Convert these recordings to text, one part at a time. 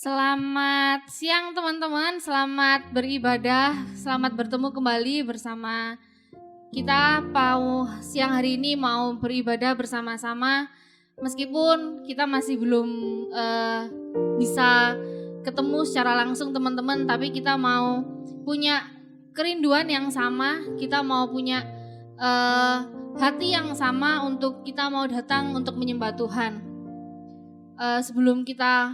Selamat siang teman-teman, selamat beribadah, selamat bertemu kembali bersama kita. Siang hari ini mau beribadah bersama-sama, meskipun kita masih belum bisa ketemu secara langsung teman-teman, tapi kita mau punya kerinduan yang sama, kita mau punya hati yang sama untuk kita mau datang untuk menyembah Tuhan. Sebelum kita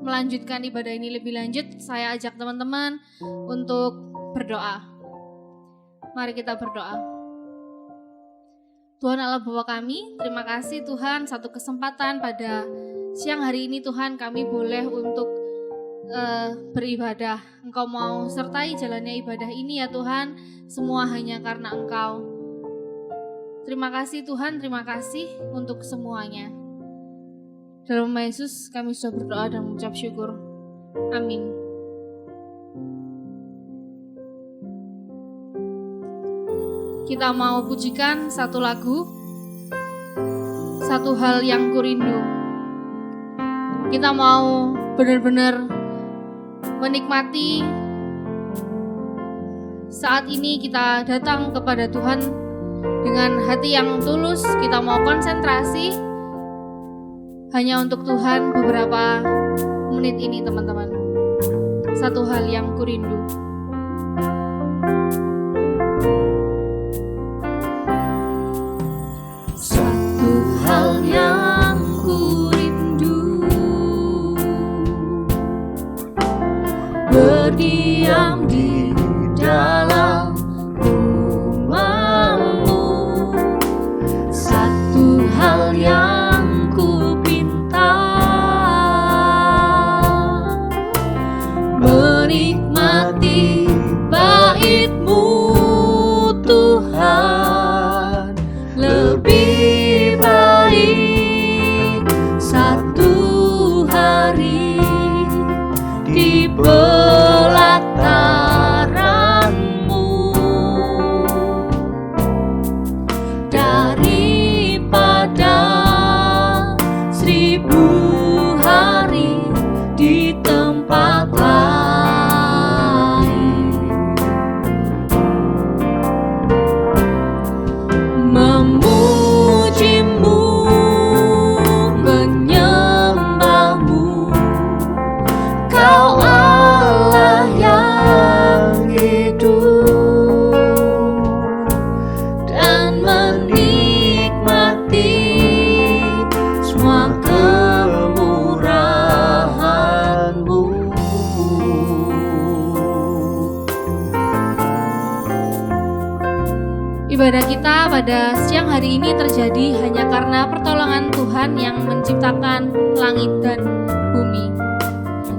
melanjutkan ibadah ini lebih lanjut, saya ajak teman-teman untuk berdoa. Mari kita berdoa. Tuhan Allah Bapa kami, terima kasih Tuhan satu kesempatan pada siang hari ini Tuhan kami boleh untuk beribadah. Engkau mau sertai jalannya ibadah ini ya Tuhan, semua hanya karena Engkau. Terima kasih Tuhan, terima kasih untuk semuanya. Dalam nama Yesus kami sudah berdoa dan mengucap syukur. Amin. Kita mau pujikan satu lagu, Satu Hal Yang Kurindu. Kita mau benar-benar menikmati saat ini kita datang kepada Tuhan dengan hati yang tulus. Kita mau konsentrasi hanya untuk Tuhan beberapa menit ini teman-teman. Satu hal yang kurindu. Satu hal yang kurindu, berdiam di dalam rumah-Mu. Satu hal yang menikmati bait-Mu Tuhan, lebih baik satu hari di pelataran-Mu daripada 1000 hari di tempat lain. Memuji-Mu, menyembah-Mu, Kau Allah yang hidup, dan menikmati semua kemurahan-Mu. Ibadah kita pada siang hari ini terjadi hanya karena pertolongan Tuhan yang menciptakan langit dan bumi.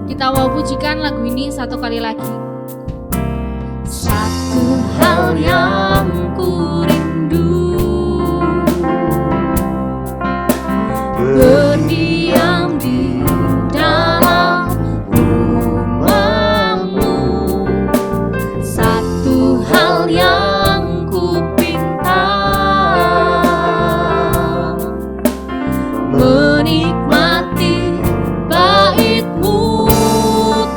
Kita mau pujikan lagu ini satu kali lagi. Satu hal yang kurindu, berdiam di dalam rumah-Mu. Satu hal yang menikmati bait-Mu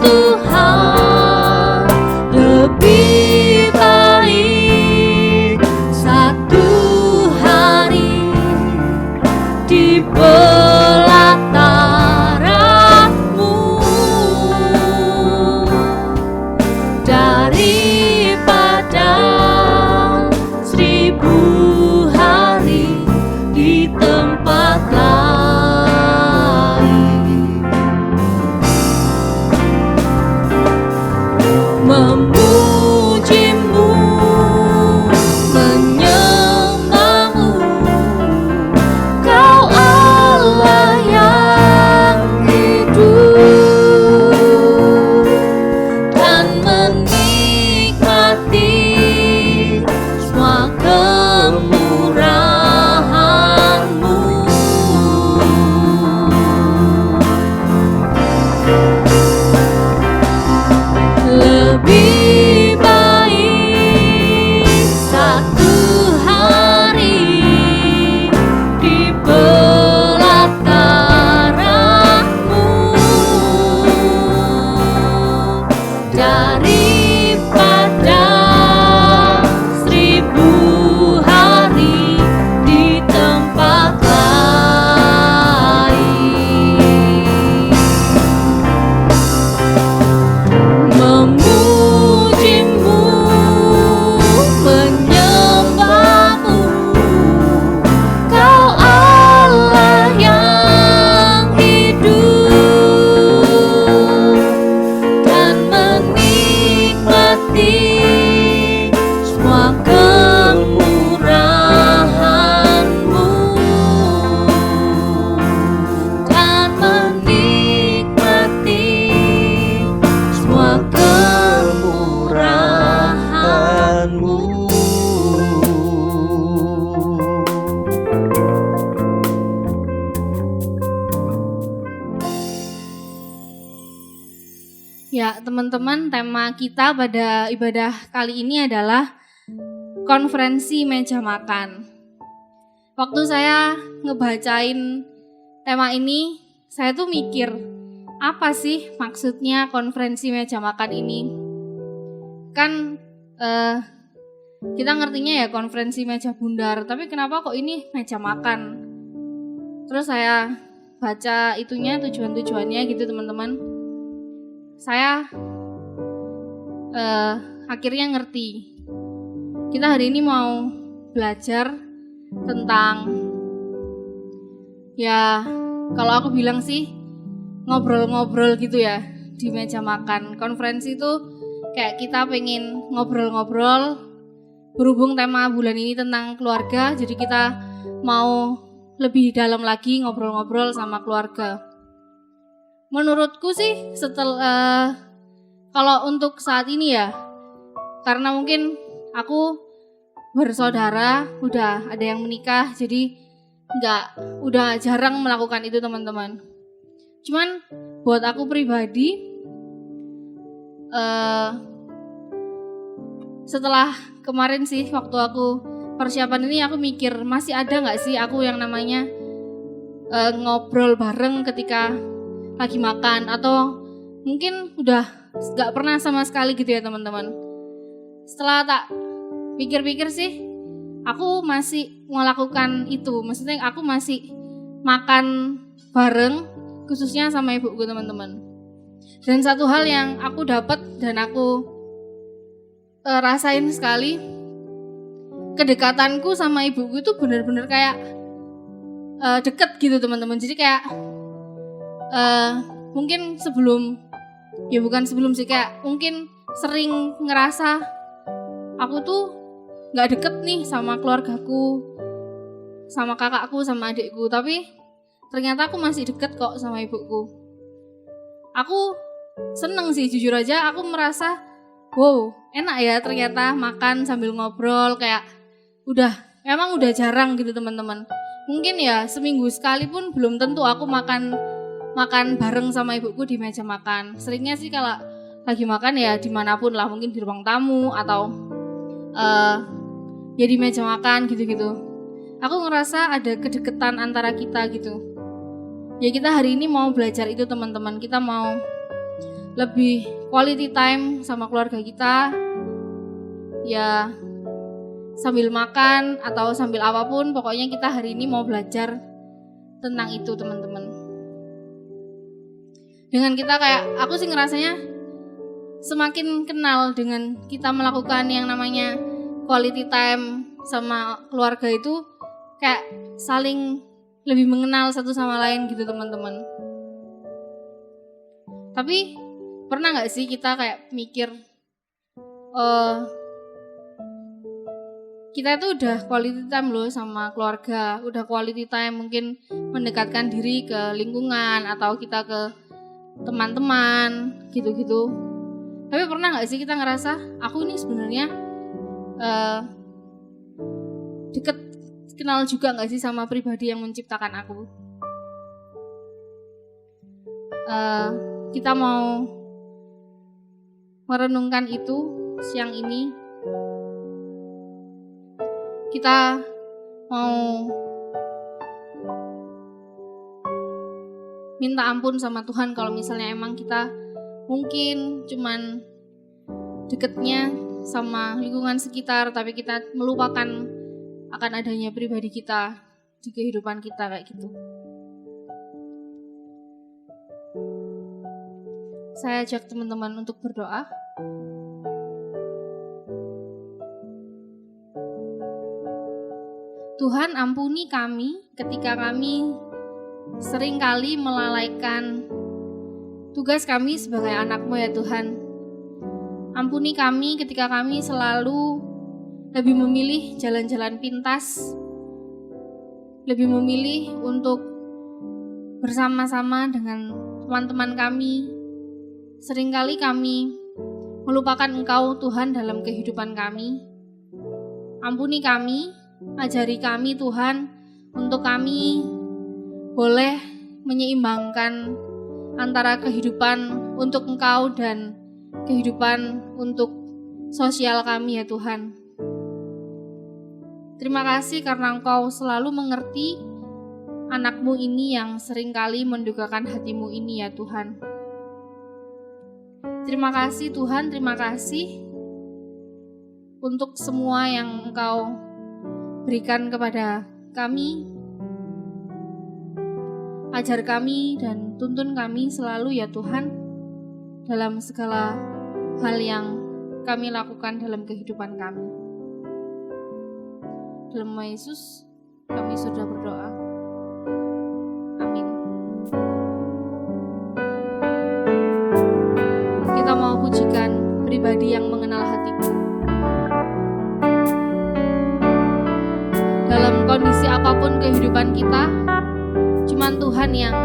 Tuhan, lebih baik satu hari di pelataran-Mu daripada 1000 hari di tempat lain. Memuji-Mu, menyembah-Mu, Kau Allah yang hidup, dan menikmati semua kemurahan-Mu. Lebih baik satu hari di pelataran-Mu Ya, teman-teman, tema kita pada ibadah kali ini adalah konferensi meja makan. Waktu saya ngebacain tema ini, saya tuh mikir, apa sih maksudnya konferensi meja makan ini? Kan kita ngertinya ya konferensi meja bundar, tapi kenapa kok ini meja makan? Terus saya baca itunya, tujuan-tujuannya gitu teman-teman. Saya akhirnya ngerti. Kita hari ini mau belajar tentang, ya kalau aku bilang sih ngobrol-ngobrol gitu ya di meja makan. Konferensi itu kayak kita pengen ngobrol-ngobrol, berhubung tema bulan ini tentang keluarga, jadi kita mau lebih dalam lagi ngobrol-ngobrol sama keluarga. Menurutku sih kalau untuk saat ini ya, karena mungkin aku bersaudara, udah ada yang menikah, jadi udah jarang melakukan itu teman-teman. Cuman buat aku pribadi, setelah kemarin sih waktu aku persiapan ini, aku mikir masih ada nggak sih aku yang namanya ngobrol bareng ketika lagi makan, atau mungkin udah gak pernah sama sekali gitu ya teman-teman. Setelah tak pikir-pikir sih, aku masih melakukan itu. Maksudnya aku masih makan bareng, khususnya sama ibuku teman-teman. Dan satu hal yang aku dapat dan aku rasain sekali, kedekatanku sama ibuku itu benar-benar kayak deket gitu teman-teman. Jadi kayak mungkin bukan sebelum sih, kayak mungkin sering ngerasa aku tuh gak deket nih sama keluargaku, sama kakakku, sama adikku, tapi ternyata aku masih deket kok sama ibuku. Aku seneng sih, jujur aja aku merasa wow, enak ya ternyata makan sambil ngobrol, kayak emang udah jarang gitu teman-teman. Mungkin ya seminggu sekali pun belum tentu aku makan bareng sama ibuku di meja makan. Seringnya sih kalau lagi makan ya dimanapun lah, mungkin di ruang tamu atau ya di meja makan gitu-gitu. Aku ngerasa ada kedekatan antara kita gitu. Ya kita hari ini mau belajar itu teman-teman. Kita mau lebih quality time sama keluarga kita. Ya sambil makan atau sambil apapun, pokoknya kita hari ini mau belajar tentang itu teman-teman. Dengan kita kayak, aku sih ngerasanya semakin kenal dengan kita melakukan yang namanya quality time sama keluarga itu, kayak saling lebih mengenal satu sama lain gitu teman-teman. Tapi pernah gak sih kita kayak mikir, kita tuh udah quality time loh sama keluarga, udah quality time mungkin mendekatkan diri ke lingkungan atau kita ke teman-teman gitu-gitu. Tapi pernah gak sih kita ngerasa aku ini sebenarnya deket, kenal juga gak sih sama pribadi yang menciptakan aku? Kita mau merenungkan itu siang ini. Kita mau minta ampun sama Tuhan kalau misalnya emang kita mungkin cuman deketnya sama lingkungan sekitar, tapi kita melupakan akan adanya pribadi kita di kehidupan kita kayak gitu. Saya ajak teman-teman untuk berdoa. Tuhan, ampuni kami ketika kami seringkali melalaikan tugas kami sebagai anak-Mu ya Tuhan. Ampuni kami ketika kami selalu lebih memilih jalan-jalan pintas, lebih memilih untuk bersama-sama dengan teman-teman kami. Seringkali kami melupakan Engkau Tuhan dalam kehidupan kami. Ampuni kami, ajari kami Tuhan, untuk kami boleh menyeimbangkan antara kehidupan untuk Engkau dan kehidupan untuk sosial kami ya Tuhan. Terima kasih karena Engkau selalu mengerti anak-Mu ini yang seringkali mendukakan hati-Mu ini ya Tuhan. Terima kasih Tuhan, terima kasih untuk semua yang Engkau berikan kepada kami. Ajar kami dan tuntun kami selalu ya Tuhan dalam segala hal yang kami lakukan dalam kehidupan kami. Dalam nama Yesus kami sudah berdoa. Amin. Kita mau pujikan pribadi yang mengenal hatiku. Dalam kondisi apapun kehidupan kita, cuman Tuhan yang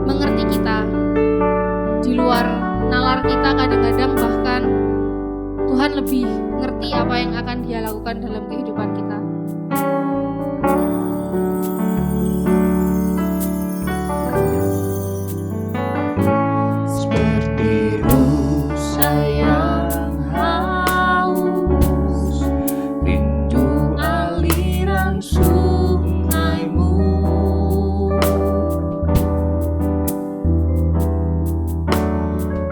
mengerti kita. Di luar nalar kita kadang-kadang bahkan Tuhan lebih ngerti apa yang akan Dia lakukan dalam kehidupan kita. Seperti rusa yang haus, rindu aliran sungai-Mu.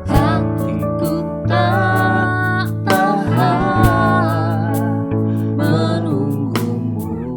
Hatiku tak tahan menunggu-Mu.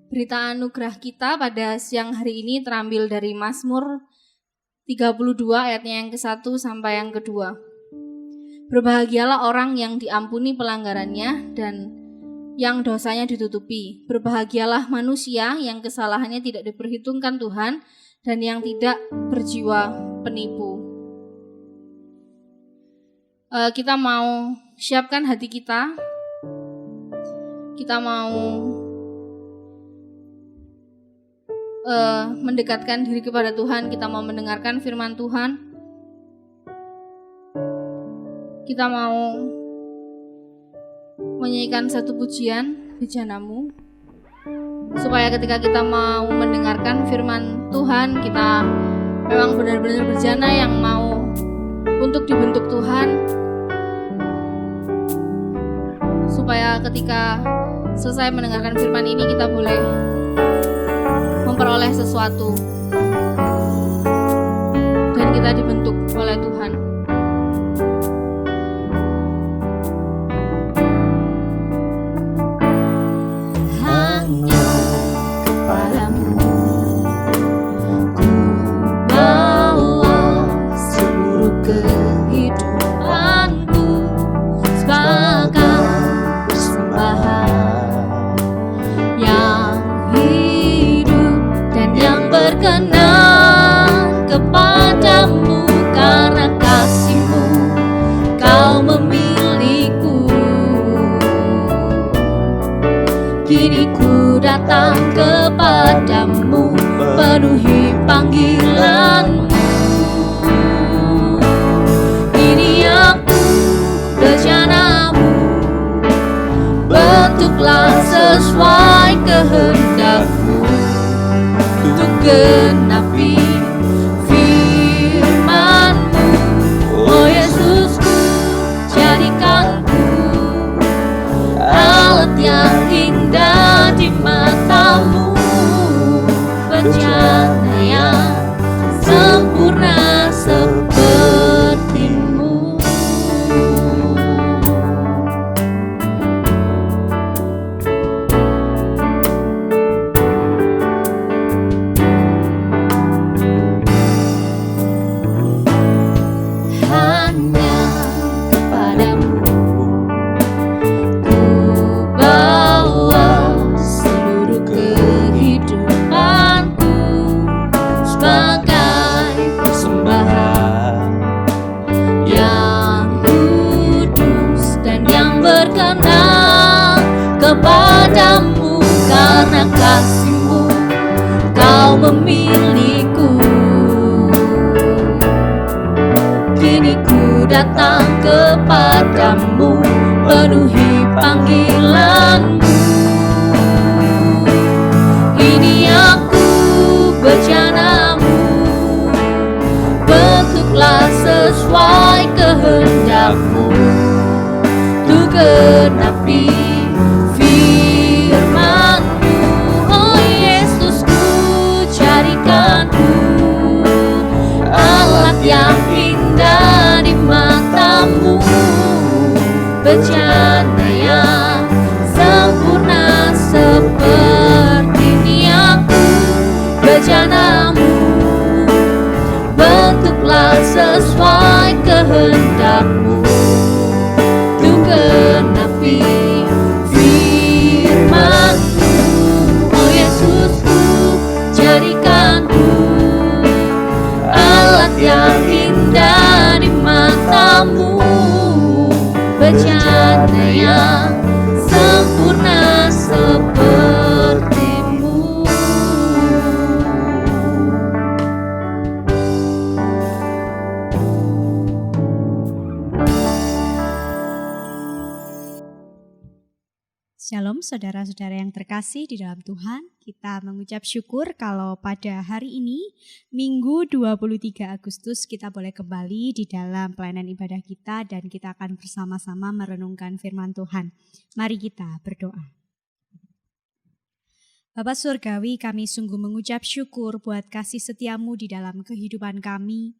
Berita anugerah kita pada siang hari ini terambil dari Mazmur 32 ayatnya yang ke-1 sampai yang ke-2. Berbahagialah orang yang diampuni pelanggarannya dan yang dosanya ditutupi. Berbahagialah manusia yang kesalahannya tidak diperhitungkan Tuhan dan yang tidak berjiwa penipu. Kita mau siapkan hati kita. Kita mau mendekatkan diri kepada Tuhan. Kita mau mendengarkan firman Tuhan. Kita mau menyanyikan satu pujian, Bejanamu, supaya ketika kita mau mendengarkan firman Tuhan, kita memang benar-benar bejana yang mau untuk dibentuk Tuhan, supaya ketika selesai mendengarkan firman ini kita boleh memperoleh sesuatu dan kita dibentuk oleh Tuhan. Hanya kepadamu ku bawa seluruh kehidupanku sebagai persembahan yang hidup dan yang berkenan kepadamu. Karena kasih-Mu Kau memiliku. Kini ku datang kepadamu, penuhi panggilan-Mu. Ini aku, bejana-Mu, bentuklah sesuai kehendak-Mu untuk genapi firman-Mu. Oh Yesusku, jadikanku alat yang indah di mata-Mu, bejana yang sempurna seperti-Mu. Hanya kepadamu ku bawa seluruh kehidupanku sebagai persembahan yang kudus dan yang berkenan kepadamu. Karena kasih-Mu Kau memiliku. Kini ku datang kepadamu, penuhi panggilan-Mu. Ini aku, bejana-Mu, bentuklah sesuai kehendak-Mu untuk genapi firman-Mu. Oh Yesusku, jadikanku alat yang indah di mata-Mu, bejana yang sempurna seperti ini aku, bejana-Mu, bentuklah sesuai kehendak-Mu untuk genapi firman-Mu. Oh Yesusku, jadikanku alat yang indah di mata-Mu, bejana yang sempurna seperti-Mu. Shalom saudara-saudara yang terkasih di dalam Tuhan. Kita mengucap syukur kalau pada hari ini, Minggu 23 Agustus, kita boleh kembali di dalam pelayanan ibadah kita dan kita akan bersama-sama merenungkan firman Tuhan. Mari kita berdoa. Bapa Surgawi, kami sungguh mengucap syukur buat kasih setia-Mu di dalam kehidupan kami.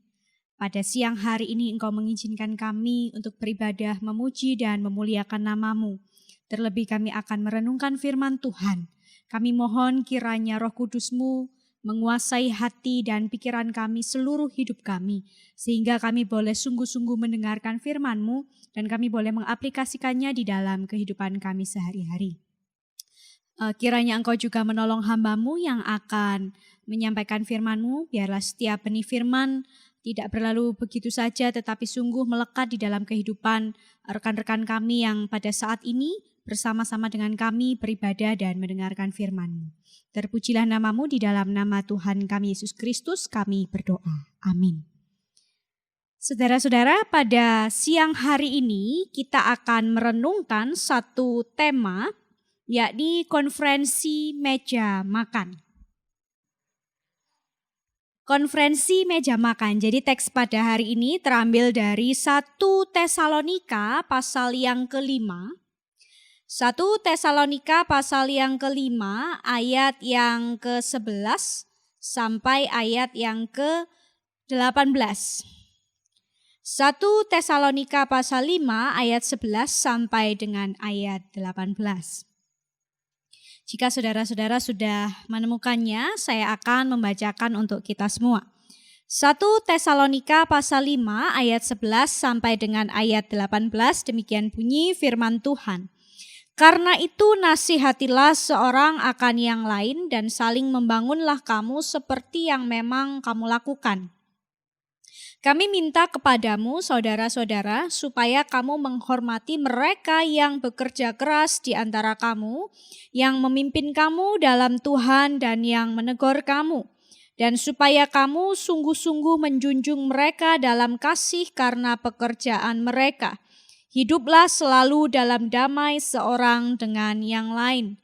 Pada siang hari ini Engkau mengizinkan kami untuk beribadah, memuji dan memuliakan nama-Mu. Terlebih kami akan merenungkan firman Tuhan. Kami mohon kiranya Roh Kudus-Mu menguasai hati dan pikiran kami seluruh hidup kami, sehingga kami boleh sungguh-sungguh mendengarkan firman-Mu dan kami boleh mengaplikasikannya di dalam kehidupan kami sehari-hari. Kiranya Engkau juga menolong hamba-Mu yang akan menyampaikan firman-Mu, biarlah setiap benih firman tidak berlalu begitu saja tetapi sungguh melekat di dalam kehidupan rekan-rekan kami yang pada saat ini bersama-sama dengan kami beribadah dan mendengarkan firman-Mu. Terpujilah nama-Mu, di dalam nama Tuhan kami Yesus Kristus kami berdoa. Amin. Saudara-saudara, pada siang hari ini kita akan merenungkan satu tema, yakni konferensi meja makan. Konferensi meja makan. Jadi teks pada hari ini terambil dari 1 Tesalonika pasal yang ke-5. 1 Tesalonika pasal yang ke-5 ayat yang ke-11 sampai ayat yang ke-18. 1 Tesalonika pasal 5 ayat 11 sampai dengan ayat 18. Jika saudara-saudara sudah menemukannya, saya akan membacakan untuk kita semua. 1 Tesalonika pasal 5 ayat 11 sampai dengan ayat 18, demikian bunyi firman Tuhan. Karena itu nasihatilah seorang akan yang lain dan saling membangunlah kamu seperti yang memang kamu lakukan. Kami minta kepadamu saudara-saudara supaya kamu menghormati mereka yang bekerja keras di antara kamu, yang memimpin kamu dalam Tuhan dan yang menegur kamu. Dan supaya kamu sungguh-sungguh menjunjung mereka dalam kasih karena pekerjaan mereka. Hiduplah selalu dalam damai seorang dengan yang lain.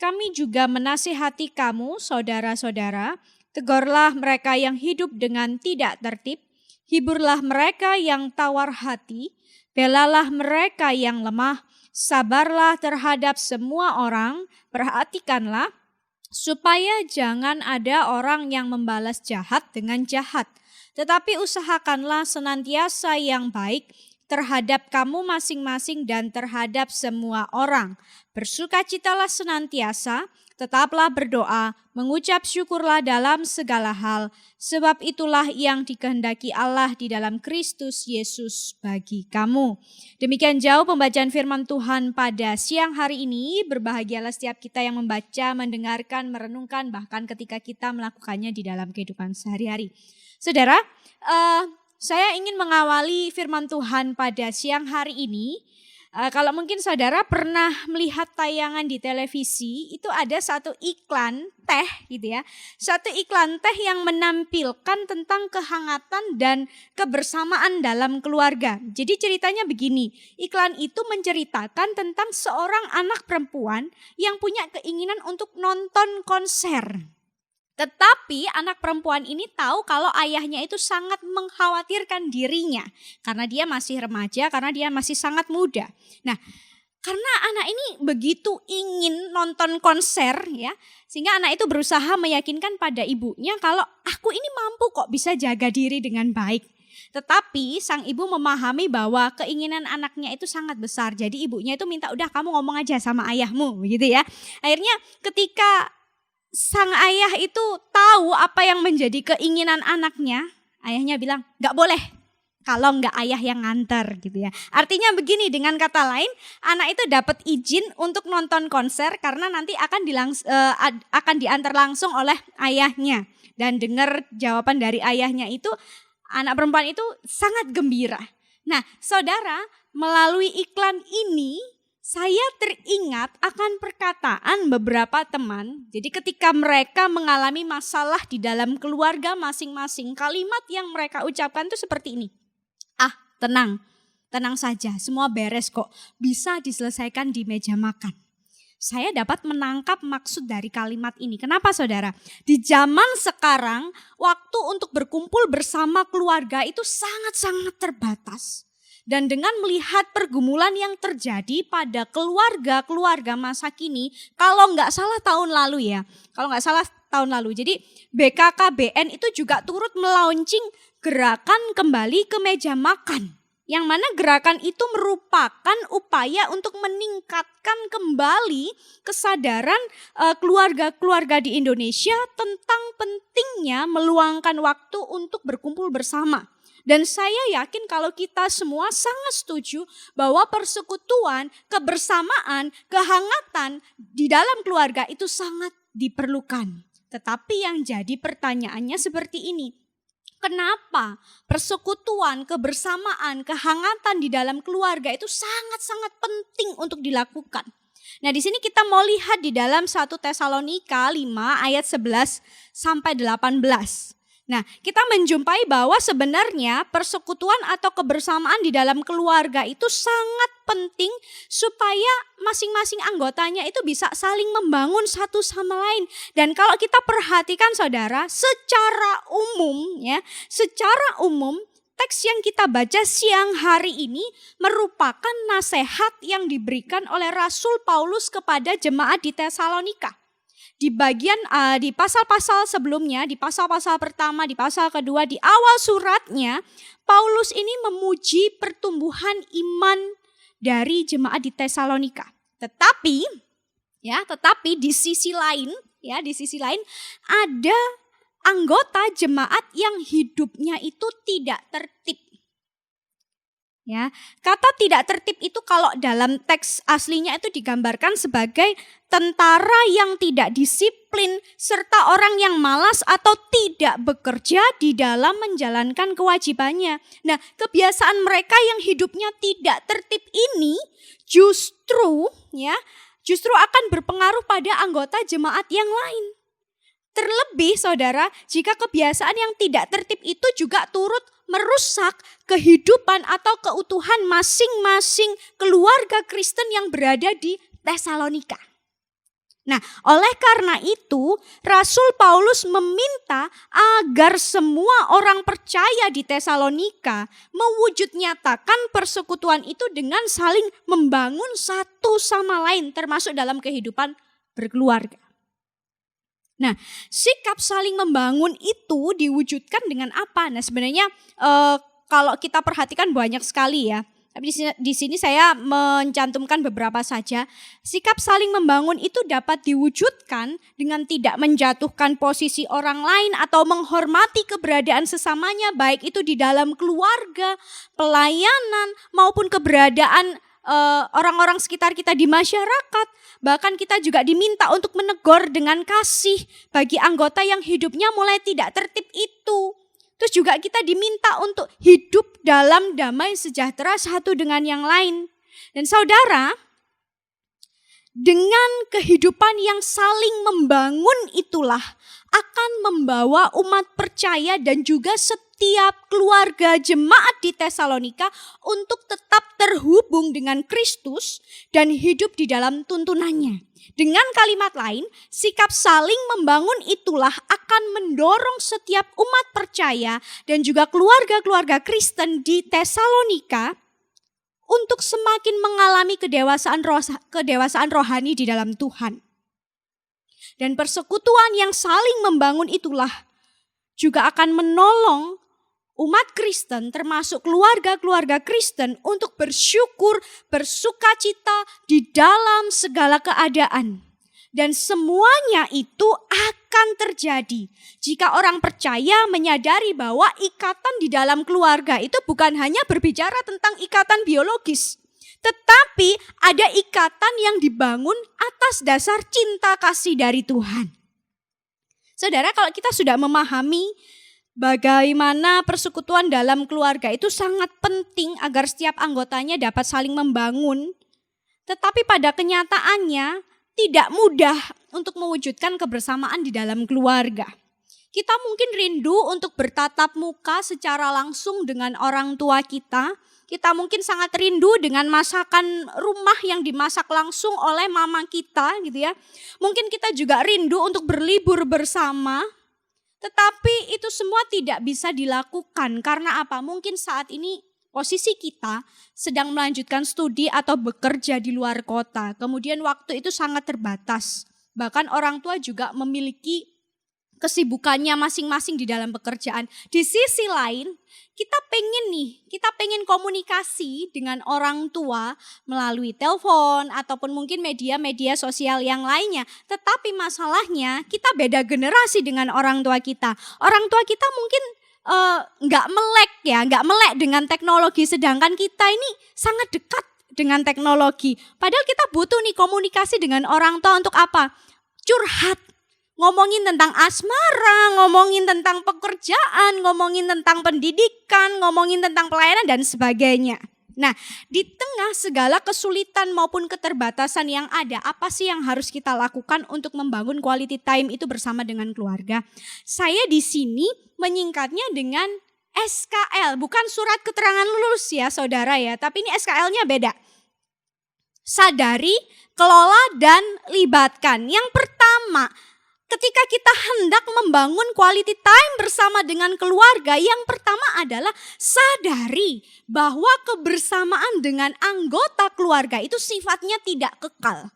Kami juga menasihati kamu, saudara-saudara, tegurlah mereka yang hidup dengan tidak tertib, hiburlah mereka yang tawar hati, belalah mereka yang lemah, sabarlah terhadap semua orang, perhatikanlah, supaya jangan ada orang yang membalas jahat dengan jahat, tetapi usahakanlah senantiasa yang baik, terhadap kamu masing-masing dan terhadap semua orang. Bersukacitalah senantiasa, tetaplah berdoa, mengucap syukurlah dalam segala hal, sebab itulah yang dikehendaki Allah di dalam Kristus Yesus bagi kamu. Demikian jauh pembacaan firman Tuhan pada siang hari ini. Berbahagialah setiap kita yang membaca, mendengarkan, merenungkan, bahkan ketika kita melakukannya di dalam kehidupan sehari-hari. Saudara, saya ingin mengawali firman Tuhan pada siang hari ini. Kalau mungkin saudara pernah melihat tayangan di televisi, itu ada satu iklan teh gitu ya. Satu iklan teh yang menampilkan tentang kehangatan dan kebersamaan dalam keluarga. Jadi ceritanya begini, iklan itu menceritakan tentang seorang anak perempuan yang punya keinginan untuk nonton konser. Tetapi anak perempuan ini tahu kalau ayahnya itu sangat mengkhawatirkan dirinya. Karena dia masih remaja, karena dia masih sangat muda. Nah, karena anak ini begitu ingin nonton konser ya, sehingga anak itu berusaha meyakinkan pada ibunya kalau aku ini mampu kok bisa jaga diri dengan baik. Tetapi sang ibu memahami bahwa keinginan anaknya itu sangat besar. Jadi ibunya itu minta udah kamu ngomong aja sama ayahmu gitu ya. Akhirnya ketika sang ayah itu tahu apa yang menjadi keinginan anaknya, ayahnya bilang, "Gak boleh kalau gak ayah yang nganter," gitu ya. Artinya begini, dengan kata lain, anak itu dapat izin untuk nonton konser karena nanti akan diantar langsung oleh ayahnya. Dan dengar jawaban dari ayahnya itu, anak perempuan itu sangat gembira. Nah, saudara, melalui iklan ini, saya teringat akan perkataan beberapa teman. Jadi ketika mereka mengalami masalah di dalam keluarga masing-masing, kalimat yang mereka ucapkan itu seperti ini. Tenang saja, semua beres kok. Bisa diselesaikan di meja makan. Saya dapat menangkap maksud dari kalimat ini. Kenapa saudara? Di zaman sekarang, waktu untuk berkumpul bersama keluarga itu sangat-sangat terbatas. Dan dengan melihat pergumulan yang terjadi pada keluarga-keluarga masa kini, kalau nggak salah tahun lalu ya, jadi BKKBN itu juga turut melaunching gerakan kembali ke meja makan. Yang mana gerakan itu merupakan upaya untuk meningkatkan kembali kesadaran keluarga-keluarga di Indonesia tentang pentingnya meluangkan waktu untuk berkumpul bersama. Dan saya yakin kalau kita semua sangat setuju bahwa persekutuan, kebersamaan, kehangatan di dalam keluarga itu sangat diperlukan. Tetapi yang jadi pertanyaannya seperti ini. Kenapa persekutuan, kebersamaan, kehangatan di dalam keluarga itu sangat-sangat penting untuk dilakukan? Nah, di sini kita mau lihat di dalam 1 Tesalonika 5 ayat 11 sampai 18. Nah, kita menjumpai bahwa sebenarnya persekutuan atau kebersamaan di dalam keluarga itu sangat penting supaya masing-masing anggotanya itu bisa saling membangun satu sama lain. Dan kalau kita perhatikan saudara, secara umum teks yang kita baca siang hari ini merupakan nasihat yang diberikan oleh Rasul Paulus kepada jemaat di Tesalonika. Di bagian di pasal-pasal sebelumnya, di pasal-pasal pertama, di pasal kedua, di awal suratnya, Paulus ini memuji pertumbuhan iman dari jemaat di Tesalonika. Tetapi di sisi lain ada anggota jemaat yang hidupnya itu tidak tertib. Ya, kata tidak tertib itu kalau dalam teks aslinya itu digambarkan sebagai tentara yang tidak disiplin serta orang yang malas atau tidak bekerja di dalam menjalankan kewajibannya. Nah, kebiasaan mereka yang hidupnya tidak tertib ini justru akan berpengaruh pada anggota jemaat yang lain. Terlebih saudara, jika kebiasaan yang tidak tertib itu juga turut merusak kehidupan atau keutuhan masing-masing keluarga Kristen yang berada di Tesalonika. Nah, oleh karena itu Rasul Paulus meminta agar semua orang percaya di Tesalonika mewujud nyatakan persekutuan itu dengan saling membangun satu sama lain termasuk dalam kehidupan berkeluarga. Nah, sikap saling membangun itu diwujudkan dengan apa? Nah, sebenarnya kalau kita perhatikan banyak sekali ya. Tapi di sini saya mencantumkan beberapa saja. Sikap saling membangun itu dapat diwujudkan dengan tidak menjatuhkan posisi orang lain atau menghormati keberadaan sesamanya, baik itu di dalam keluarga, pelayanan, maupun keberadaan orang-orang sekitar kita di masyarakat. Bahkan kita juga diminta untuk menegur dengan kasih bagi anggota yang hidupnya mulai tidak tertib itu. Terus juga kita diminta untuk hidup dalam damai sejahtera satu dengan yang lain. Dan saudara, dengan kehidupan yang saling membangun itulah akan membawa umat percaya dan juga setiap keluarga jemaat di Tesalonika untuk tetap terhubung dengan Kristus dan hidup di dalam tuntunannya. Dengan kalimat lain, sikap saling membangun itulah akan mendorong setiap umat percaya dan juga keluarga-keluarga Kristen di Tesalonika untuk semakin mengalami kedewasaan rohani di dalam Tuhan. Dan persekutuan yang saling membangun itulah juga akan menolong umat Kristen termasuk keluarga-keluarga Kristen untuk bersyukur, bersukacita di dalam segala keadaan. Dan semuanya itu akan terjadi jika orang percaya menyadari bahwa ikatan di dalam keluarga itu bukan hanya berbicara tentang ikatan biologis, tetapi ada ikatan yang dibangun atas dasar cinta kasih dari Tuhan. Saudara, kalau kita sudah memahami bagaimana persekutuan dalam keluarga itu sangat penting agar setiap anggotanya dapat saling membangun, tetapi pada kenyataannya tidak mudah untuk mewujudkan kebersamaan di dalam keluarga. Kita mungkin rindu untuk bertatap muka secara langsung dengan orang tua kita. Kita mungkin sangat rindu dengan masakan rumah yang dimasak langsung oleh mama kita gitu ya. Mungkin kita juga rindu untuk berlibur bersama. Tetapi itu semua tidak bisa dilakukan karena apa? Mungkin saat ini posisi kita sedang melanjutkan studi atau bekerja di luar kota. Kemudian waktu itu sangat terbatas. Bahkan orang tua juga memiliki kesibukannya masing-masing di dalam pekerjaan. Di sisi lain, kita pengen komunikasi dengan orang tua melalui telepon ataupun mungkin media-media sosial yang lainnya. Tetapi masalahnya kita beda generasi dengan orang tua kita. Orang tua kita mungkin nggak melek dengan teknologi, sedangkan kita ini sangat dekat dengan teknologi. Padahal kita butuh nih komunikasi dengan orang tua untuk apa? Curhat. Ngomongin tentang asmara, ngomongin tentang pekerjaan, ngomongin tentang pendidikan, ngomongin tentang pelayanan dan sebagainya. Nah, di tengah segala kesulitan maupun keterbatasan yang ada, apa sih yang harus kita lakukan untuk membangun quality time itu bersama dengan keluarga? Saya di sini menyingkatnya dengan SKL, bukan surat keterangan lulus ya saudara ya, tapi ini SKL-nya beda. Sadari, kelola, dan libatkan. Yang pertama, ketika kita hendak membangun quality time bersama dengan keluarga, yang pertama adalah sadari bahwa kebersamaan dengan anggota keluarga itu sifatnya tidak kekal.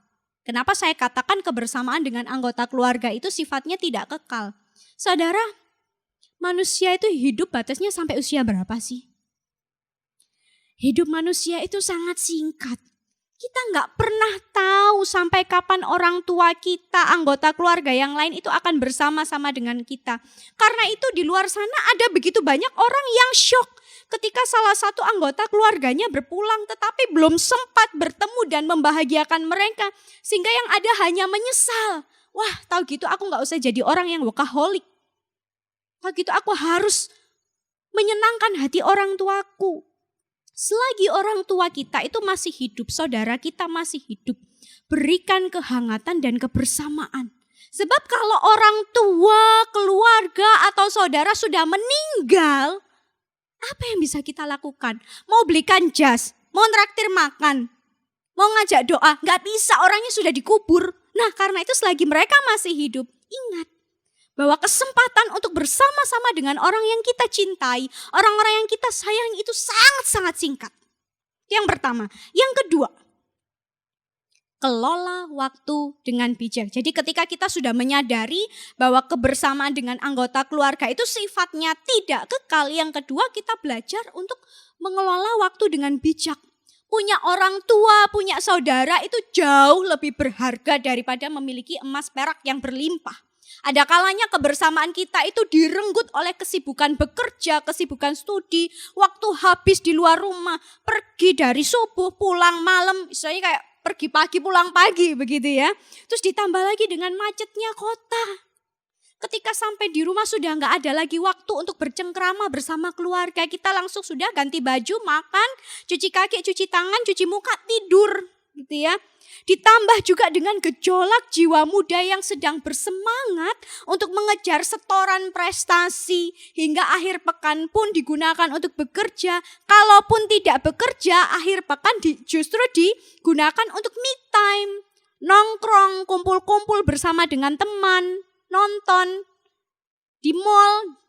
Kenapa saya katakan kebersamaan dengan anggota keluarga itu sifatnya tidak kekal? Saudara, manusia itu hidup batasnya sampai usia berapa sih? Hidup manusia itu sangat singkat. Kita nggak pernah tahu sampai kapan orang tua kita, anggota keluarga yang lain itu akan bersama-sama dengan kita. Karena itu di luar sana ada begitu banyak orang yang shock ketika salah satu anggota keluarganya berpulang tetapi belum sempat bertemu dan membahagiakan mereka. Sehingga yang ada hanya menyesal. Wah, tahu gitu aku nggak usah jadi orang yang workaholic. Tahu gitu aku harus menyenangkan hati orang tuaku. Selagi orang tua kita itu masih hidup, saudara kita masih hidup, berikan kehangatan dan kebersamaan. Sebab kalau orang tua, keluarga atau saudara sudah meninggal, apa yang bisa kita lakukan? Mau belikan jas, mau traktir makan, mau ngajak doa, gak bisa, orangnya sudah dikubur. Nah, karena itu selagi mereka masih hidup, ingat bahwa kesempatan untuk bersama-sama dengan orang yang kita cintai, orang-orang yang kita sayangi itu sangat-sangat singkat. Yang pertama. Yang kedua, kelola waktu dengan bijak. Jadi ketika kita sudah menyadari bahwa kebersamaan dengan anggota keluarga itu sifatnya tidak kekal. Yang kedua, kita belajar untuk mengelola waktu dengan bijak. Punya orang tua, punya saudara itu jauh lebih berharga daripada memiliki emas perak yang berlimpah. Ada kalanya kebersamaan kita itu direnggut oleh kesibukan bekerja, kesibukan studi, waktu habis di luar rumah, pergi dari subuh, pulang malam, misalnya kayak pergi pagi, pulang pagi begitu ya. Terus ditambah lagi dengan macetnya kota. Ketika sampai di rumah sudah gak ada lagi waktu untuk bercengkrama bersama keluarga, kita langsung sudah ganti baju, makan, cuci kaki, cuci tangan, cuci muka, tidur gitu ya. Ditambah juga dengan gejolak jiwa muda yang sedang bersemangat untuk mengejar setoran prestasi hingga akhir pekan pun digunakan untuk bekerja. Kalaupun tidak bekerja, akhir pekan justru digunakan untuk me time, nongkrong, kumpul-kumpul bersama dengan teman, nonton di mall,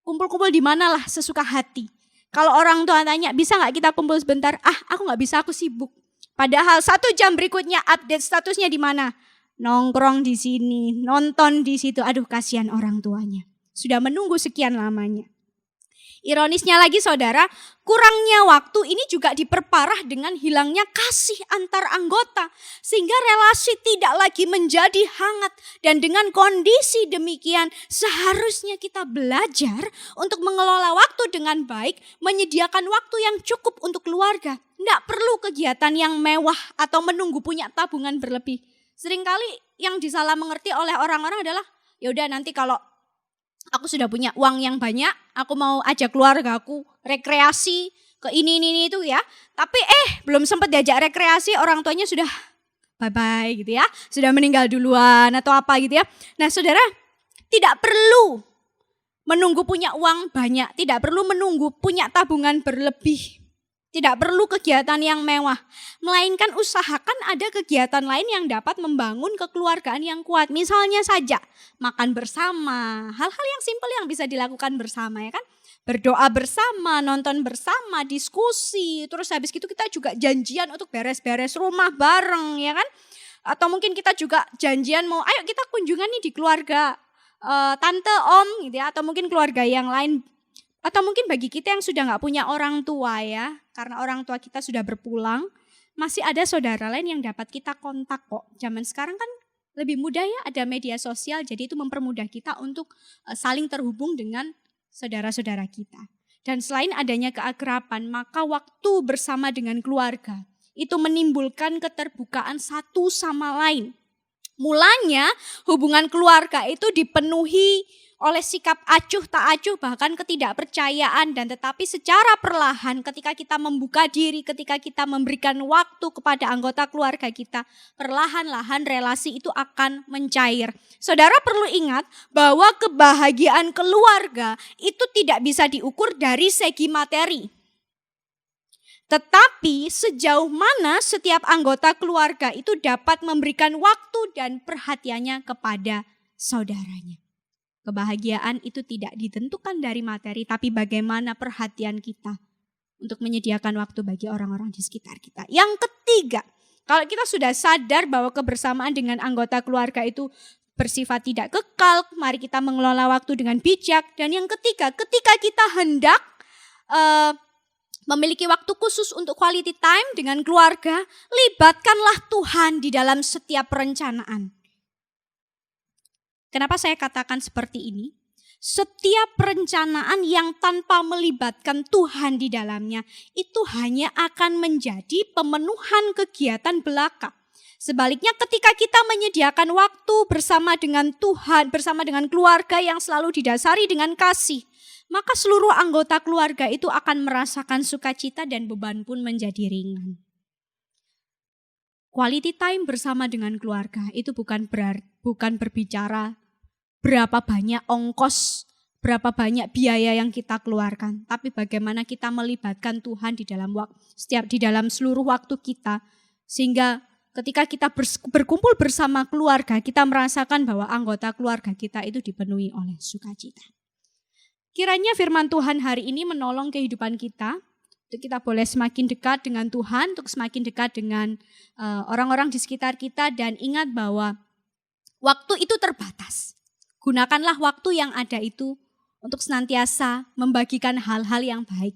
kumpul-kumpul di mana lah sesuka hati. Kalau orang tua tanya, bisa gak kita kumpul sebentar? Aku gak bisa, aku sibuk. Padahal 1 jam berikutnya update statusnya di mana? Nongkrong di sini, nonton di situ. Aduh, kasihan orang tuanya. Sudah menunggu sekian lamanya. Ironisnya lagi saudara, kurangnya waktu ini juga diperparah dengan hilangnya kasih antar anggota. Sehingga relasi tidak lagi menjadi hangat. Dan dengan kondisi demikian seharusnya kita belajar untuk mengelola waktu dengan baik. Menyediakan waktu yang cukup untuk keluarga. Tidak perlu kegiatan yang mewah atau menunggu punya tabungan berlebih. Seringkali yang disalah mengerti oleh orang-orang adalah, ya udah nanti kalau aku sudah punya uang yang banyak, aku mau ajak keluarga aku rekreasi ke ini itu ya. Tapi belum sempat diajak rekreasi, orang tuanya sudah bye-bye gitu ya. Sudah meninggal duluan atau apa gitu ya. Nah saudara, tidak perlu menunggu punya uang banyak, tidak perlu menunggu punya tabungan berlebih. Tidak perlu kegiatan yang mewah, melainkan usahakan ada kegiatan lain yang dapat membangun kekeluargaan yang kuat. Misalnya saja makan bersama, hal-hal yang simpel yang bisa dilakukan bersama ya kan. Berdoa bersama, nonton bersama, diskusi, terus habis itu kita juga janjian untuk beres-beres rumah bareng ya kan. Atau mungkin kita juga janjian mau ayo kita kunjungan nih di keluarga tante, om gitu ya, atau mungkin keluarga yang lain, atau mungkin bagi kita yang sudah nggak punya orang tua ya, karena orang tua kita sudah berpulang, masih ada saudara lain yang dapat kita kontak kok. Zaman sekarang kan lebih mudah ya, ada media sosial, jadi itu mempermudah kita untuk saling terhubung dengan saudara-saudara kita. Dan selain adanya keakraban, maka waktu bersama dengan keluarga itu menimbulkan keterbukaan satu sama lain. Mulanya hubungan keluarga itu dipenuhi oleh sikap acuh tak acuh, bahkan ketidakpercayaan, dan tetapi secara perlahan ketika kita membuka diri, ketika kita memberikan waktu kepada anggota keluarga kita, perlahan-lahan relasi itu akan mencair. Saudara perlu ingat bahwa kebahagiaan keluarga itu tidak bisa diukur dari segi materi. Tetapi sejauh mana setiap anggota keluarga itu dapat memberikan waktu dan perhatiannya kepada saudaranya. Kebahagiaan itu tidak ditentukan dari materi, tapi bagaimana perhatian kita untuk menyediakan waktu bagi orang-orang di sekitar kita. Yang ketiga, kalau kita sudah sadar bahwa kebersamaan dengan anggota keluarga itu bersifat tidak kekal, mari kita mengelola waktu dengan bijak. Dan yang ketiga, ketika kita hendak memiliki waktu khusus untuk quality time dengan keluarga, libatkanlah Tuhan di dalam setiap perencanaan. Kenapa saya katakan seperti ini? Setiap perencanaan yang tanpa melibatkan Tuhan di dalamnya itu hanya akan menjadi pemenuhan kegiatan belaka. Sebaliknya ketika kita menyediakan waktu bersama dengan Tuhan, bersama dengan keluarga yang selalu didasari dengan kasih, maka seluruh anggota keluarga itu akan merasakan sukacita dan beban pun menjadi ringan. Quality time bersama dengan keluarga itu bukan berbicara berapa banyak ongkos, berapa banyak biaya yang kita keluarkan, tapi bagaimana kita melibatkan Tuhan di dalam seluruh waktu kita, sehingga ketika kita berkumpul bersama keluarga, kita merasakan bahwa anggota keluarga kita itu dipenuhi oleh sukacita. Kiranya firman Tuhan hari ini menolong kehidupan kita, untuk kita boleh semakin dekat dengan Tuhan, untuk semakin dekat dengan orang-orang di sekitar kita, dan ingat bahwa waktu itu terbatas. Gunakanlah waktu yang ada itu untuk senantiasa membagikan hal-hal yang baik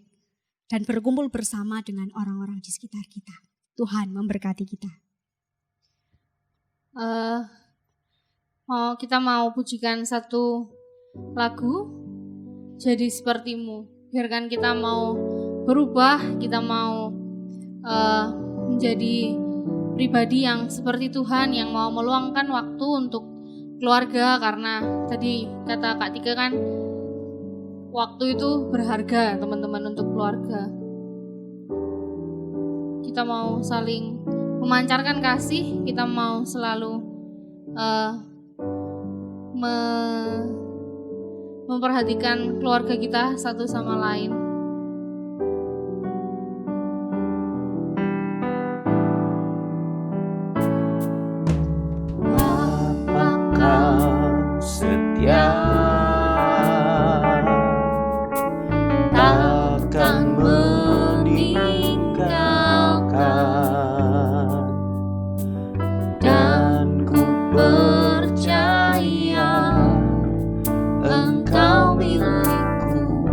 dan berkumpul bersama dengan orang-orang di sekitar kita. Tuhan memberkati kita. Kita mau pujikan satu lagu, Jadi Sepertimu. Biarkan kita mau berubah, kita mau menjadi pribadi yang seperti Tuhan, yang mau meluangkan waktu untuk keluarga, karena tadi kata Kak Tika kan waktu itu berharga teman-teman untuk keluarga. Kita mau saling memancarkan kasih, kita mau selalu memperhatikan keluarga kita satu sama lain. Takkan meninggalkan, dan ku percaya Engkau milikku.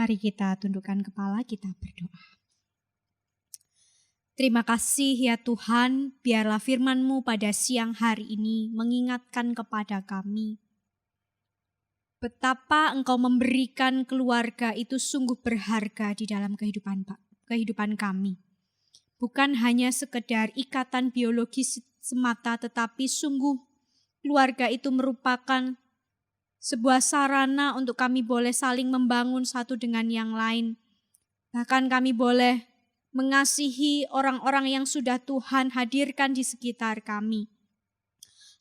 Mari kita tundukkan kepala, kita berdoa. Terima kasih ya Tuhan, biarlah firman-Mu pada siang hari ini mengingatkan kepada kami betapa Engkau memberikan keluarga itu sungguh berharga di dalam kehidupan kami. Bukan hanya sekedar ikatan biologis semata, tetapi sungguh keluarga itu merupakan sebuah sarana untuk kami boleh saling membangun satu dengan yang lain. Bahkan kami boleh mengasihi orang-orang yang sudah Tuhan hadirkan di sekitar kami.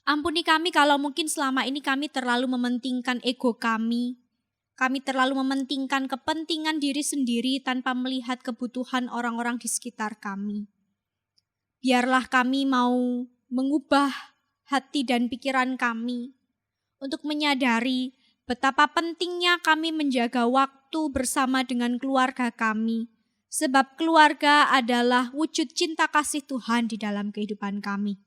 Ampuni kami kalau mungkin selama ini kami terlalu mementingkan ego kami. Kami terlalu mementingkan kepentingan diri sendiri tanpa melihat kebutuhan orang-orang di sekitar kami. Biarlah kami mau mengubah hati dan pikiran kami untuk menyadari betapa pentingnya kami menjaga waktu bersama dengan keluarga kami. Sebab keluarga adalah wujud cinta kasih Tuhan di dalam kehidupan kami.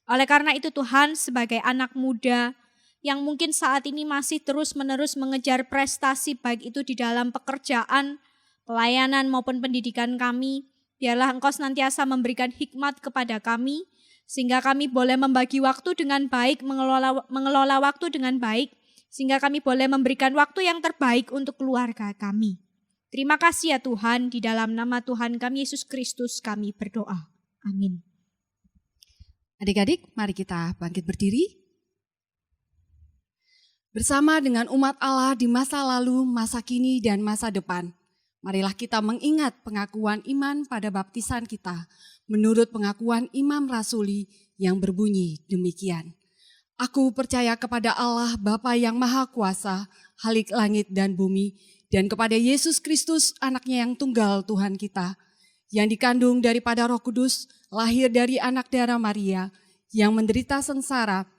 Oleh karena itu Tuhan, sebagai anak muda yang mungkin saat ini masih terus-menerus mengejar prestasi baik itu di dalam pekerjaan, pelayanan maupun pendidikan kami, biarlah Engkau senantiasa memberikan hikmat kepada kami, sehingga kami boleh membagi waktu dengan baik, mengelola waktu dengan baik, sehingga kami boleh memberikan waktu yang terbaik untuk keluarga kami. Terima kasih ya Tuhan, di dalam nama Tuhan kami Yesus Kristus kami berdoa. Amin. Adik-adik, mari kita bangkit berdiri. Bersama dengan umat Allah di masa lalu, masa kini, dan masa depan, marilah kita mengingat pengakuan iman pada baptisan kita, menurut pengakuan Imam Rasuli yang berbunyi demikian. Aku percaya kepada Allah Bapa yang Maha Kuasa, Khalik langit dan bumi, dan kepada Yesus Kristus, anaknya yang tunggal Tuhan kita, yang dikandung daripada Roh Kudus, lahir dari anak darah Maria, yang menderita sengsara,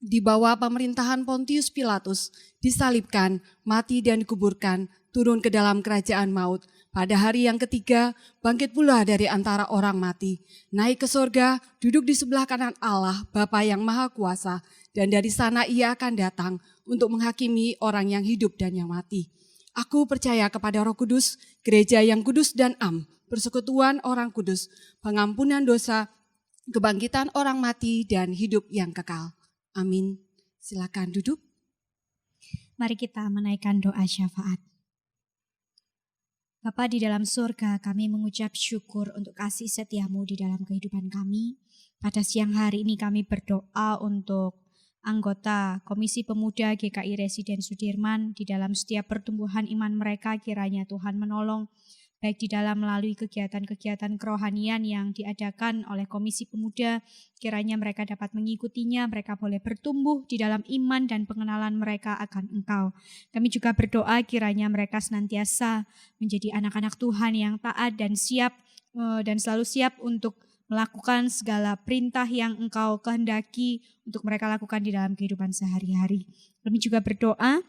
di bawah pemerintahan Pontius Pilatus, disalibkan, mati dan dikuburkan, turun ke dalam kerajaan maut. Pada hari yang ketiga, bangkit pula dari antara orang mati, naik ke sorga, duduk di sebelah kanan Allah, Bapa yang Maha Kuasa, dan dari sana ia akan datang untuk menghakimi orang yang hidup dan yang mati. Aku percaya kepada Roh Kudus, gereja yang kudus dan am, persekutuan orang kudus, pengampunan dosa, kebangkitan orang mati, dan hidup yang kekal. Amin. Silakan duduk. Mari kita menaikkan doa syafaat. Bapa di dalam surga, kami mengucap syukur untuk kasih setia-Mu di dalam kehidupan kami. Pada siang hari ini kami berdoa untuk anggota Komisi Pemuda GKI Residen Sudirman di dalam setiap pertumbuhan iman mereka, kiranya Tuhan menolong baik di dalam melalui kegiatan-kegiatan kerohanian yang diadakan oleh Komisi Pemuda, kiranya mereka dapat mengikutinya, mereka boleh bertumbuh di dalam iman dan pengenalan mereka akan Engkau. Kami juga berdoa kiranya mereka senantiasa menjadi anak-anak Tuhan yang taat dan siap dan selalu siap untuk melakukan segala perintah yang Engkau kehendaki untuk mereka lakukan di dalam kehidupan sehari-hari. Kami juga berdoa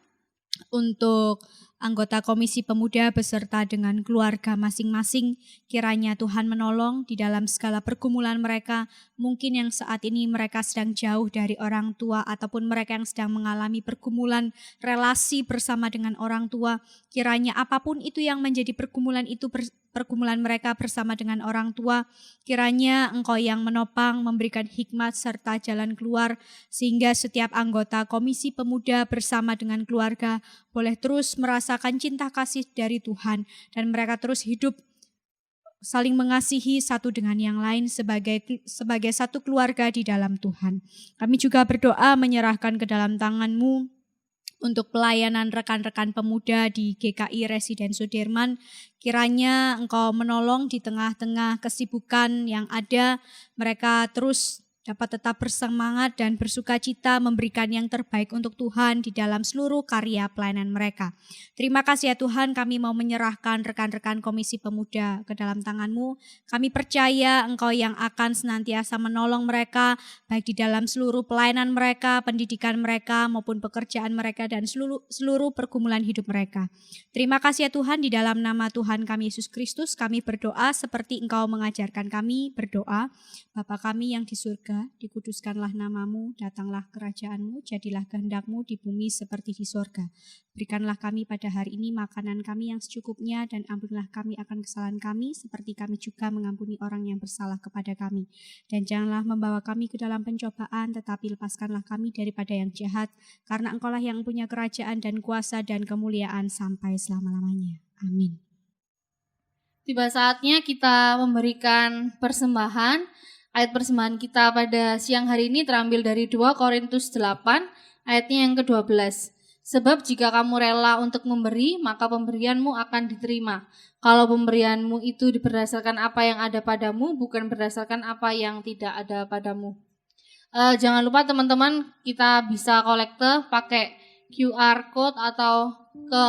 untuk anggota Komisi Pemuda beserta dengan keluarga masing-masing, kiranya Tuhan menolong di dalam segala pergumulan mereka, mungkin yang saat ini mereka sedang jauh dari orang tua ataupun mereka yang sedang mengalami pergumulan relasi bersama dengan orang tua, kiranya apapun itu yang menjadi pergumulan itu, pergumulan mereka bersama dengan orang tua, kiranya Engkau yang menopang, memberikan hikmat serta jalan keluar, sehingga setiap anggota Komisi Pemuda bersama dengan keluarga boleh terus merasakan cinta kasih dari Tuhan, dan mereka terus hidup saling mengasihi satu dengan yang lain sebagai satu keluarga di dalam Tuhan. Kami juga berdoa menyerahkan ke dalam tangan-Mu untuk pelayanan rekan-rekan pemuda di GKI Residen Sudirman. Kiranya Engkau menolong di tengah-tengah kesibukan yang ada, mereka terus dapat tetap bersemangat dan bersukacita memberikan yang terbaik untuk Tuhan di dalam seluruh karya pelayanan mereka. Terima kasih ya Tuhan, kami mau menyerahkan rekan-rekan Komisi Pemuda ke dalam tangan-Mu. Kami percaya Engkau yang akan senantiasa menolong mereka, baik di dalam seluruh pelayanan mereka, pendidikan mereka, maupun pekerjaan mereka, dan seluruh pergumulan hidup mereka. Terima kasih ya Tuhan, di dalam nama Tuhan kami Yesus Kristus, kami berdoa seperti Engkau mengajarkan kami berdoa. Bapa kami yang di surga, surga, dikuduskanlah namamu, datanglah kerajaanmu, jadilah kehendak-mu di bumi seperti di surga. Berikanlah kami pada hari ini makanan kami yang secukupnya, dan ampunilah kami akan kesalahan kami, seperti kami juga mengampuni orang yang bersalah kepada kami. Dan janganlah membawa kami ke dalam pencobaan, tetapi lepaskanlah kami daripada yang jahat, karena Engkaulah yang punya kerajaan dan kuasa dan kemuliaan sampai selama-lamanya. Amin. Tiba saatnya kita memberikan persembahan. Ayat persembahan kita pada siang hari ini terambil dari 2 Korintus 8 ayatnya yang ke-12. Sebab jika kamu rela untuk memberi, maka pemberianmu akan diterima. Kalau pemberianmu itu berdasarkan apa yang ada padamu, bukan berdasarkan apa yang tidak ada padamu. Jangan lupa teman-teman, kita bisa kolekte pakai QR code atau ke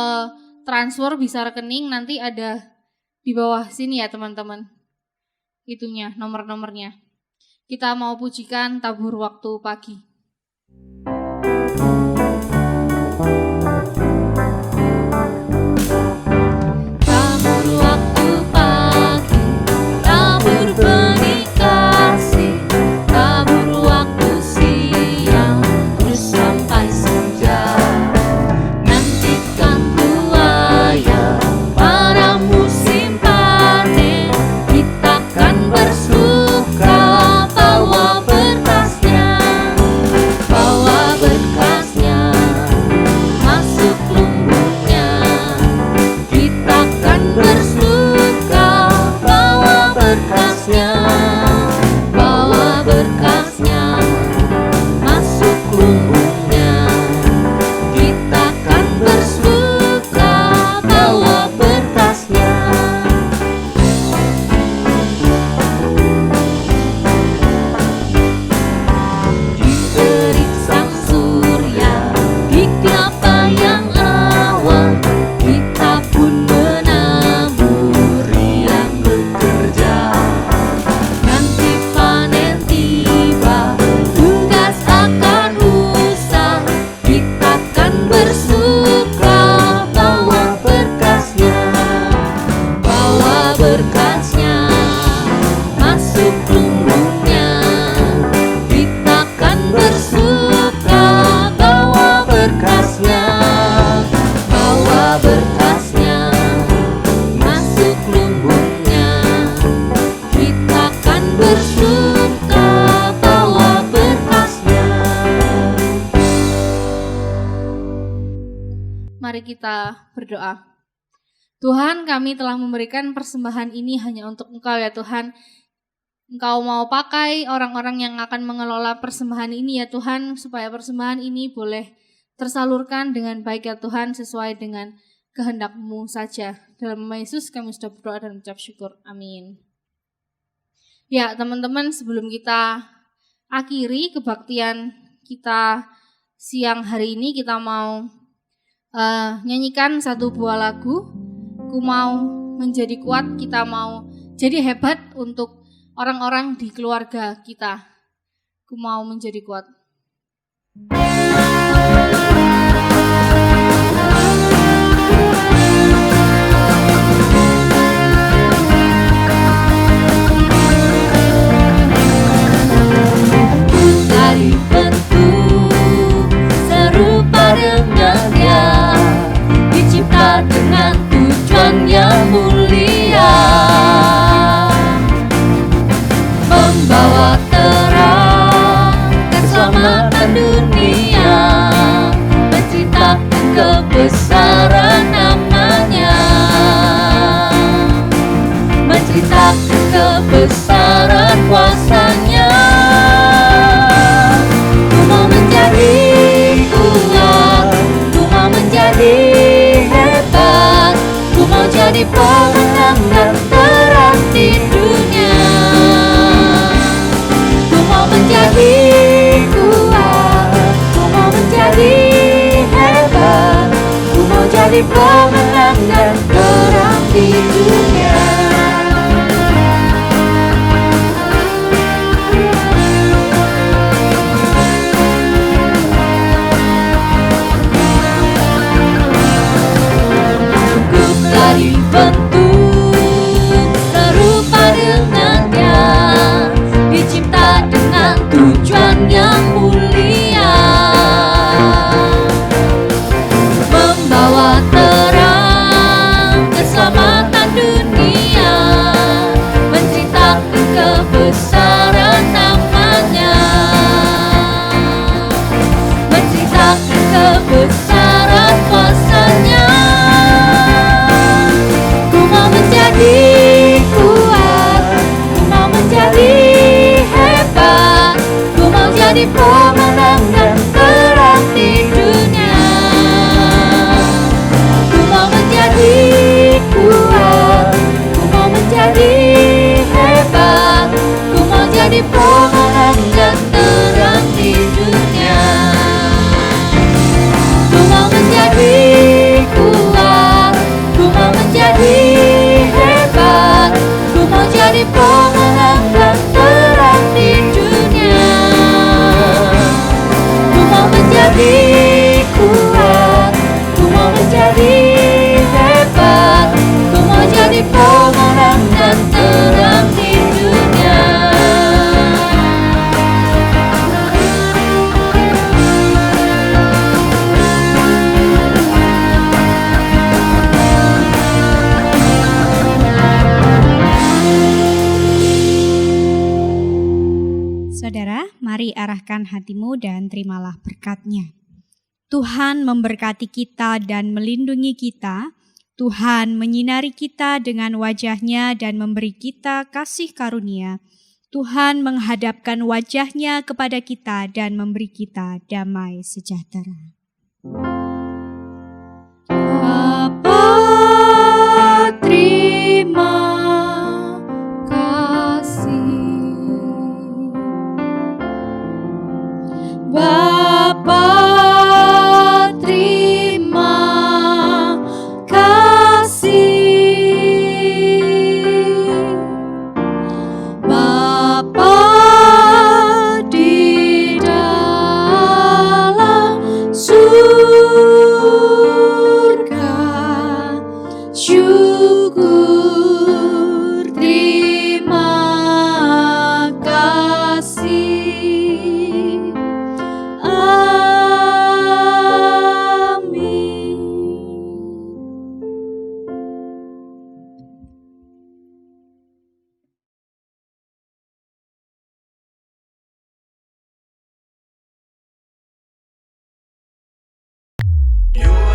transfer bisa rekening, nanti ada di bawah sini ya teman-teman. Itunya, nomor-nomornya. Kita mau pujikan tabur waktu pagi. Tabur waktu pagi, tabur benih kasih, tabur waktu siang, terus sampai senja. Nantikan tuaya pada musim panen, kita akan bersuka. Bawa berkasnya, masuk lumbungnya. Kita akan bersuka, bawa berkasnya, masuk lumbungnya. Kita akan bersuka, bawa berkasnya. Terik sang surya, di kelapa yang awan, kita pun menabur yang bekerja. Nanti panen tiba, tugas akan usah, kita akan bersuka, bawa berkasnya, masuk lumbungnya. Kita akan bersuka, bawa berkasnya, masuk lumbungnya. Kita akan bersuka, bawa berkasnya. Mari kita berdoa. Tuhan, kami telah memberikan persembahan ini hanya untuk Engkau ya Tuhan. Engkau mau pakai orang-orang yang akan mengelola persembahan ini ya Tuhan, supaya persembahan ini boleh tersalurkan dengan baik ya Tuhan, sesuai dengan kehendak-Mu saja. Dalam nama Yesus kami sudah berdoa dan mengucap syukur. Amin. Ya teman-teman, sebelum kita akhiri kebaktian kita siang hari ini, kita mau nyanyikan satu buah lagu. Ku mau menjadi kuat, kita mau jadi hebat untuk orang-orang di keluarga kita. Ku mau menjadi kuat. Dari bentuk serupa dengan Dia, dicipta dengan tujuan yang mulia, membawa terang keselamatan dunia, menceritakan kebesaran namanya, menceritakan kebesaran kuasanya. Ku mau menjadi kuat, ku mau menjadi hebat, ku mau jadi pemenang dan terang di dunia. Ku mau menjadi kuat, ku mau menjadi hebat, ku mau jadi pemenang dan terang di dunia. Dibentuk serupa dengan Dia, dicipta dengan Tuhan menjadi kuat, ku mau menjadi hebat, ku mau jadi pemenang dan terang di dunia. Saudara, mari arahkan hatimu dan terimalah berkat-Nya. Tuhan memberkati kita dan melindungi kita. Tuhan menyinari kita dengan wajah-Nya dan memberi kita kasih karunia. Tuhan menghadapkan wajah-Nya kepada kita dan memberi kita damai sejahtera. Bapa, terima kasih. Bapa, terima kasih. Bapa di dalam surga, syukur terima kasih. Amin. You